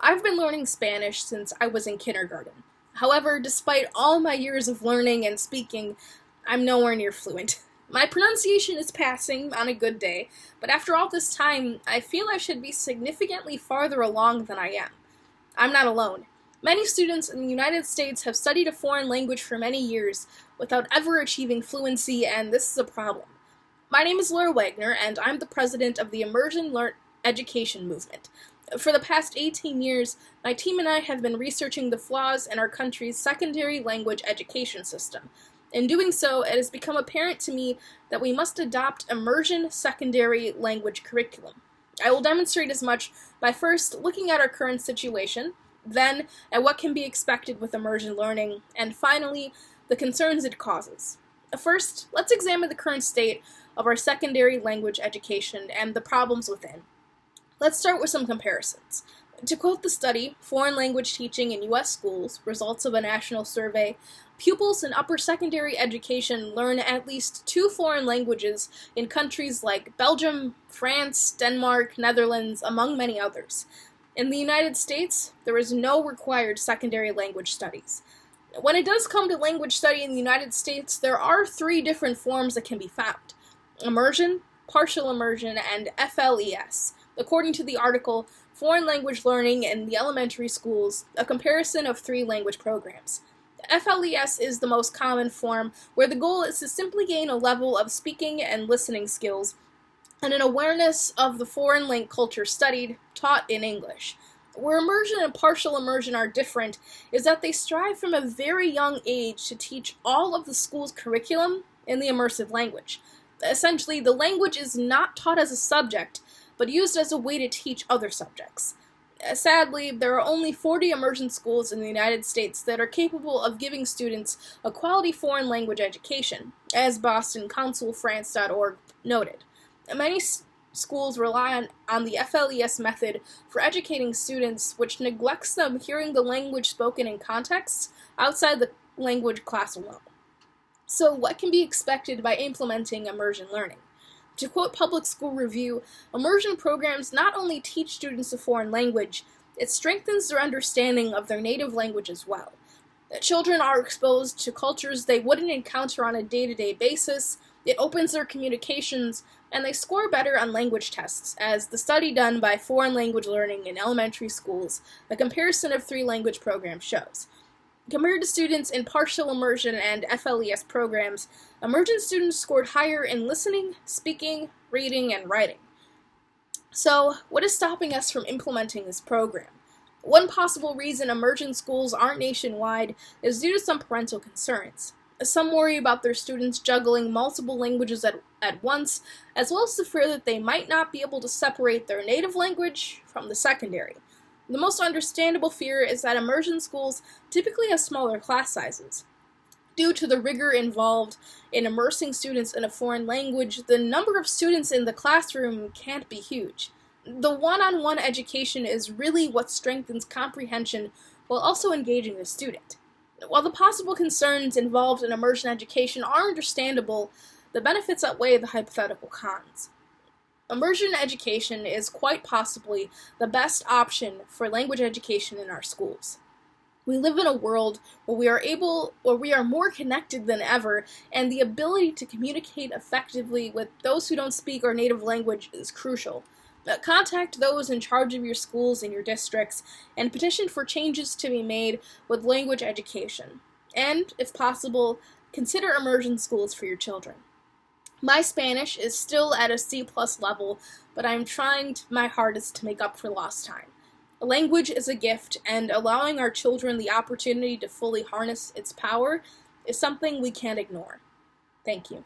I've been learning Spanish since I was in kindergarten. However, despite all my years of learning and speaking, I'm nowhere near fluent. My pronunciation is passing on a good day, but after all this time, I feel I should be significantly farther along than I am. I'm not alone. Many students in the United States have studied a foreign language for many years without ever achieving fluency, and this is a problem. My name is Laura Wagner, and I'm the president of the Immersion Education Movement. For the past 18 years, my team and I have been researching the flaws in our country's secondary language education system. In doing so, it has become apparent to me that we must adopt immersion secondary language curriculum. I will demonstrate as much by first looking at our current situation, then at what can be expected with immersion learning, and finally, the concerns it causes. First, let's examine the current state of our secondary language education and the problems within. Let's start with some comparisons. To quote the study, Foreign Language Teaching in U.S. Schools, Results of a National Survey, pupils in upper secondary education learn at least 2 foreign languages in countries like Belgium, France, Denmark, Netherlands, among many others. In the United States, there is no required secondary language studies. When it does come to language study in the United States, there are 3 different forms that can be found: immersion, partial immersion, and FLES. According to the article, Foreign Language Learning in the Elementary Schools, a comparison of 3 language programs. FLES is the most common form, where the goal is to simply gain a level of speaking and listening skills and an awareness of the foreign language culture studied, taught in English. Where immersion and partial immersion are different is that they strive from a very young age to teach all of the school's curriculum in the immersive language. Essentially, the language is not taught as a subject, but used as a way to teach other subjects. Sadly, there are only 40 immersion schools in the United States that are capable of giving students a quality foreign language education, as Boston CouncilFrance.org noted. Many schools rely on the FLES method for educating students, which neglects them hearing the language spoken in contexts outside the language class alone. So what can be expected by implementing immersion learning? To quote Public School Review, immersion programs not only teach students a foreign language, it strengthens their understanding of their native language as well. Children are exposed to cultures they wouldn't encounter on a day-to-day basis, it opens their communications, and they score better on language tests, as the study done by Foreign Language Learning in Elementary Schools, a comparison of 3 language programs shows. Compared to students in partial immersion and FLES programs, immersion students scored higher in listening, speaking, reading, and writing. So, what is stopping us from implementing this program? One possible reason immersion schools aren't nationwide is due to some parental concerns. Some worry about their students juggling multiple languages at once, as well as the fear that they might not be able to separate their native language from the secondary. The most understandable fear is that immersion schools typically have smaller class sizes. Due to the rigor involved in immersing students in a foreign language, the number of students in the classroom can't be huge. The one-on-one education is really what strengthens comprehension while also engaging the student. While the possible concerns involved in immersion education are understandable, the benefits outweigh the hypothetical cons. Immersion education is quite possibly the best option for language education in our schools. We live in a world where we are more connected than ever, and the ability to communicate effectively with those who don't speak our native language is crucial. Contact those in charge of your schools and your districts, and petition for changes to be made with language education. And, if possible, consider immersion schools for your children. My Spanish is still at a C+ level, but I'm trying my hardest to make up for lost time. Language is a gift, and allowing our children the opportunity to fully harness its power is something we can't ignore. Thank you.